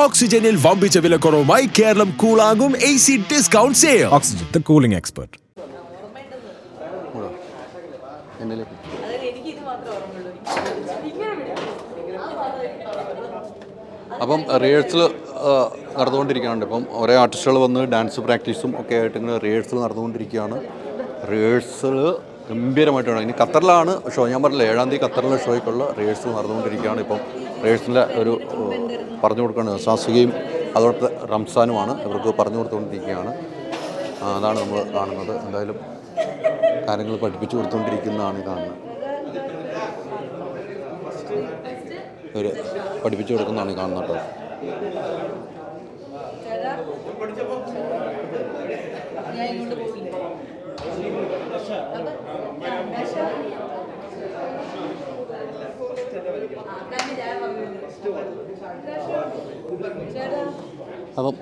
ഓക്സിജനിൽ വമ്പിച്ച വിലക്കുറവുമായി കേരളം കൂളാകും AC discount sale. Oxygen, the cooling expert. അപ്പം റിഹേഴ്സൽ നടന്നുകൊണ്ടിരിക്കുകയാണ്. ഇപ്പം ഓരോ ആർട്ടിസ്റ്റുകൾ വന്ന് ഡാൻസ് പ്രാക്ടീസും ഒക്കെ ആയിട്ട് ഇങ്ങനെ റിഹേഴ്സൽ നടന്നുകൊണ്ടിരിക്കുകയാണ്. റിഹേഴ്സൽ ഗംഭീരമായിട്ടാണ്. ഇനി ഖത്തറിലാണ് ഷോ. ഞാൻ പറഞ്ഞില്ല 7-ാം തീയതി ഖത്തറിലെ ഷോയ്ക്കുള്ള റിഹേഴ്സൽ നടന്നുകൊണ്ടിരിക്കുകയാണ്. ഇപ്പം റിഹേഴ്സലിൻ്റെ ഒരു പറഞ്ഞു കൊടുക്കുകയാണ്. സാസികയും അതോടൊപ്പം റംസാനുമാണ് ഇവർക്ക് പറഞ്ഞു കൊടുത്തുകൊണ്ടിരിക്കുകയാണ്. അതാണ് നമ്മൾ കാണുന്നത്. എന്തായാലും കാര്യങ്ങൾ പഠിപ്പിച്ചു കൊടുത്തുകൊണ്ടിരിക്കുന്നതാണ് ഈ കാണുന്നത്. ഇവർ പഠിപ്പിച്ചു കൊടുക്കുന്നതാണ് ഈ കാണുന്നത് കേട്ടോ. അപ്പം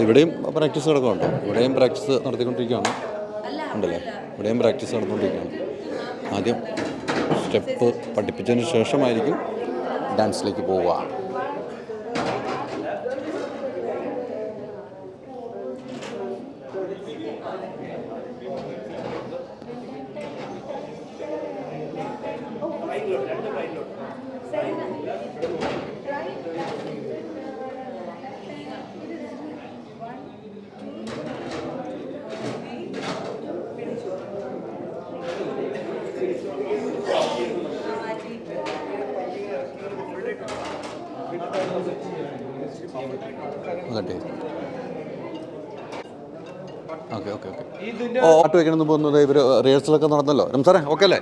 ഇവിടെയും പ്രാക്ടീസ് നടക്കുന്നുണ്ടോ? ഇവിടെയും പ്രാക്ടീസ് നടത്തിക്കൊണ്ടിരിക്കുകയാണ്. ഉണ്ടല്ലേ? ഇവിടെയും പ്രാക്ടീസ് നടന്നുകൊണ്ടിരിക്കുകയാണ്. ആദ്യം സ്റ്റെപ്പ് പഠിപ്പിച്ചതിന് ശേഷമായിരിക്കും ഡാൻസിലേക്ക് പോവുക. പാട്ട് വയ്ക്കണമെന്ന് പോകുന്നത് ഇവർ റിഹേഴ്സലൊക്കെ നടന്നല്ലോ. റംസാനെ ഓക്കെ അല്ലേ?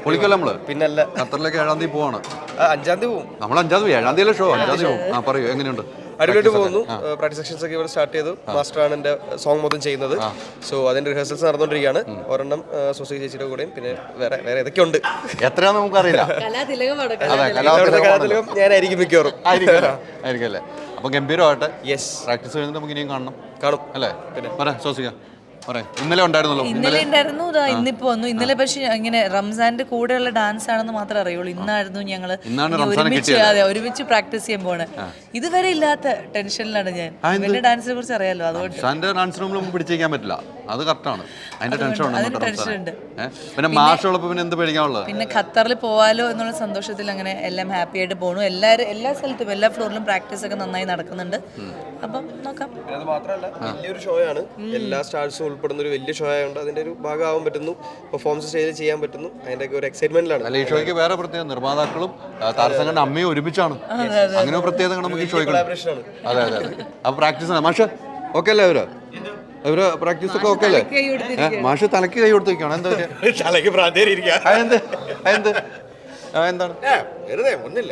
പൊളിക്കല്ലേ? നമ്മള് പിന്നല്ല ഖത്തറിലേക്ക് 7-ാം തീയതി പോവാണ്. 5-ാം തീയതി പോകും. നമ്മൾ 5-ാം തീയതി 7-ാം തീയതി ഷോ. 5-ാം തീയതി പോകും. പറയൂ, എങ്ങനെയുണ്ട്? അടിപൊളിയായിട്ട് പോകുന്നു. പ്രാക്ടീസ് സെക്ഷൻസ് ഒക്കെ ഇവിടെ സ്റ്റാർട്ട് ചെയ്തു. മാസ്റ്ററാണ് എൻ്റെ സോങ് മൊത്തം ചെയ്യുന്നത്. സോ അതിന്റെ റിഹേഴ്സൽസ് നടന്നുകൊണ്ടിരിക്കുകയാണ്. ഒരെണ്ണം സോസി ചേച്ചിയുടെ കൂടെയും പിന്നെ വേറെ ഏതൊക്കെ ഉണ്ട് എത്രയാണെന്ന് നമുക്കറിയില്ല. കലാതിലകം ഞാനായിരിക്കും മിക്കവാറും. ആയിരിക്കല്ലേ? അപ്പൊ ഗംഭീരമായിട്ട് യെസ് പ്രാക്ടീസ് കഴിഞ്ഞിട്ട് നമുക്ക് ഇനിയും കാണണം അല്ലേ? പിന്നെ പറ സോസിക. ഇന്നലെ ഉണ്ടായിരുന്നല്ലോ. ഇന്നലെ ഉണ്ടായിരുന്നു. ഇന്നിപ്പോ വന്നു. ഇന്നലെ പക്ഷെ ഇങ്ങനെ റംസാന്റെ കൂടെയുള്ള ഡാൻസ് ആണെന്ന് മാത്രമേ അറിയുള്ളൂ. ഇന്നായിരുന്നു ഞങ്ങള് ഒരുമിച്ച് പ്രാക്ടീസ് ചെയ്യാൻ പോണേ. ഇതുവരെ ഇല്ലാത്ത ടെൻഷനിലാണ് ഞാൻ. എന്റെ ഡാൻസിനെ കുറിച്ച് അറിയാലോ. അതുകൊണ്ട് ഡാൻസ് റൂമിൽ പിടിച്ചേക്കാൻ പറ്റില്ല. അത് കറക്റ്റാണ്. അതിന്റെ ടെൻഷൻ ഉണ്ട്. പിന്നെ മാഷുള്ളപ്പോ പിന്നെ എന്ത് പേടിക്കാനുള്ളത്? പിന്നെ ഖത്തറിൽ പോവാലോ എന്നുള്ള സന്തോഷത്തിൽ അങ്ങനെ എല്ലാം ഹാപ്പി ആയിട്ട് പോണു. എല്ലാ സ്ഥലത്തും എല്ലാ ഫ്ലോറിലും പ്രാക്ടീസ് ഒക്കെ നന്നായി നടക്കുന്നുണ്ട്. അപ്പം നോക്കാം. അത് മാത്രമല്ല വലിയൊരു ഷോ ആണ്. എല്ലാ സ്റ്റാർസും ഉൾപ്പെടുന്ന ഒരു വലിയ ഷോ ആയതുകൊണ്ട് അതിന്റെ ഒരു ഭാഗമാവാൻ പറ്റുന്നു. പെർഫോമൻസ് സ്റ്റേജിൽ ചെയ്യാൻ പറ്റുന്നു. അതിന്റെ ഒരു എക്സൈറ്റ്മെന്റിലാണ്. അല്ല, ഈ ഷോയ്ക്ക് വേറെ പ്രത്യേക നിർമ്മാതാക്കളും താരസംഘടന അമ്മയും ഒരുമിച്ചാണ്. അങ്ങനെ പ്രത്യേകത നമുക്ക് ഈ ഷോയ്ക്ക്. അതെ അതെ അതെ. അപ്പൊ പ്രാക്ടീസ് മാഷ ഓക്കെ അല്ലേ? അവര് പ്രാക്ടീസ് ഒക്കെ ഓക്കെ അല്ലേ? മാഷ് തലക്ക് കൈ കൊടുത്ത് വെക്കുകയാണ്. എന്താ തലക്ക് എന്താണ്? വെറുതെ ഒന്നില്ല.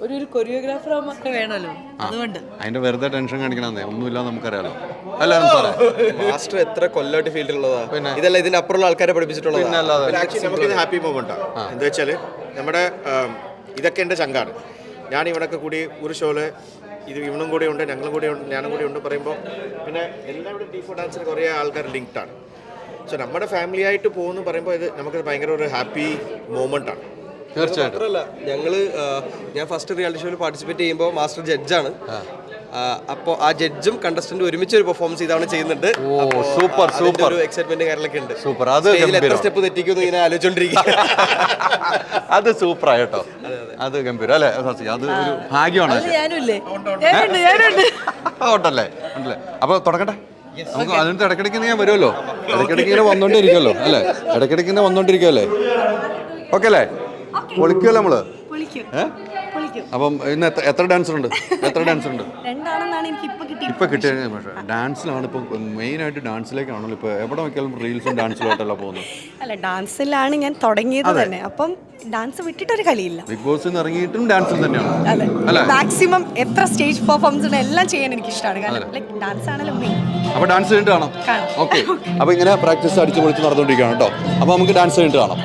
ഒരു കൊറിയോഗ്രാഫർ വേണമല്ലോ. അതുകൊണ്ട് അതിന്റെ വെറുതെ ടെൻഷൻ കാണിക്കണമെന്നേ. ഒന്നുമില്ല നമുക്കറിയാലോ. അല്ല സാറേ, മാസ്റ്റർ എത്ര കൊല്ലമായിട്ട് ഫീൽഡിലുള്ളതാ. ഇതല്ല ഇതിന്റെ അപ്പുറമുള്ള ആൾക്കാരെ പഠിപ്പിച്ചിട്ടുള്ളത്. നമുക്കിത് ഹാപ്പി മൊമെന്റാണ്. എന്താ വെച്ചാൽ നമ്മുടെ ഇതൊക്കെ എൻ്റെ ചങ്കാണ്. ഞാൻ ഇവിടെയൊക്കെ കൂടി ഒരു ഷോയില് ഇത് ഇവനും കൂടെ ഉണ്ട്, ഞങ്ങളും കൂടെ ഉണ്ട്, ഞാനും കൂടെ ഉണ്ട് പറയുമ്പോൾ പിന്നെ എല്ലാവരും T4 ഡാൻസിന് കുറേ ആൾക്കാർ ലിങ്ക്ഡാണ്. സോ നമ്മുടെ ഫാമിലി ആയിട്ട് പോകുന്നു പറയുമ്പോൾ ഇത് നമുക്ക് ഭയങ്കര ഒരു ഹാപ്പി മൊമെൻ്റാണ്. തീർച്ചയായിട്ടും. ഞാൻ ഫസ്റ്റ് റിയാലിറ്റി ഷോയിൽ പാർട്ടിസിപ്പേറ്റ് ചെയ്യുമ്പോൾ മാസ്റ്റർ ജഡ്ജാണ്. അപ്പോൾ ആ ജഡ്ജും കണ്ടസ്റ്റന്റും ഒരുമിച്ച് ഒരു പെർഫോമൻസ് ഇതാണ് ചെയ്യുന്നുണ്ട്. Super super. ഒരു എക്സൈറ്റ്മെന്റ് കാര്യങ്ങളൊക്കെ ഉണ്ട്. സൂപ്പർ. അത് എത്ര സ്റ്റെപ്പ് തെറ്റിക്കുന്നു ഇങ്ങനെ ആലോചിച്ചോണ്ടിരിക്കുക. അത് സൂപ്പറായിട്ടോ. അത് ഗംഭീരം അല്ലേ? അത് ഒരു ഭാഗ്യമാണ്. ഉണ്ടല്ലേ? ഉണ്ടല്ലേ? അപ്പൊ തുടങ്ങട്ടെ. നമുക്ക് അതിനകത്ത് ഇടയ്ക്കിടയ്ക്ക് ഞാൻ വരുമല്ലോ. ഇടയ്ക്കിടയ്ക്ക് ഇങ്ങനെ വന്നോണ്ടിരിക്കുമല്ലോ അല്ലേ? ഇടയ്ക്കിടയ്ക്ക് ഇങ്ങനെ വന്നോണ്ടിരിക്കുമല്ലേ? ഓക്കെ അല്ലേ? പൊളിക്കുമല്ലോ നമ്മള്. അപ്പം ഇന്ന് എത്ര ഡാൻസർ ഉണ്ട്? രണ്ടാണെന്നാണ് എനിക്ക് ഇപ്പൊ കിട്ടിയ ഡാൻസിലാണ് ഇപ്പൊ മെയിനായിട്ട് ഡാൻസിലേക്കാണല്ലോ ഇപ്പൊ എവിടെ നോക്കിയാലും റീൽസും ഡാൻസിലോട്ടല്ല പോകുന്നത്. അല്ല, ഡാൻസിലാണ് ഞാൻ തുടങ്ങിയത് തന്നെ. അപ്പം ഡാൻസ് വിട്ടിട്ടൊരു കളിയില്ല. ബിഗ് ബോസിൽ നിന്ന് ഇറങ്ങിയിട്ടും ഡാൻസിൽ തന്നെയാണ്. അതെ, മാക്സിമം എത്ര സ്റ്റേജ് പെർഫോമൻസ് എല്ലാം ചെയ്യാൻ എനിക്ക് ഇഷ്ടമാണ്. കാരണം ലൈക്ക് ഡാൻസ് ആണല്ലോ മെയിൻ. അപ്പൊ ഡാൻസ് കഴിഞ്ഞിട്ട് കാണാം. ഓക്കെ, അപ്പൊ ഇങ്ങനെ പ്രാക്ടീസ് അടിച്ചു പൊളിച്ച് നടന്നുകൊണ്ടിരിക്കുകയാണ് കേട്ടോ. അപ്പൊ നമുക്ക് ഡാൻസ് കഴിഞ്ഞിട്ട് കാണാം.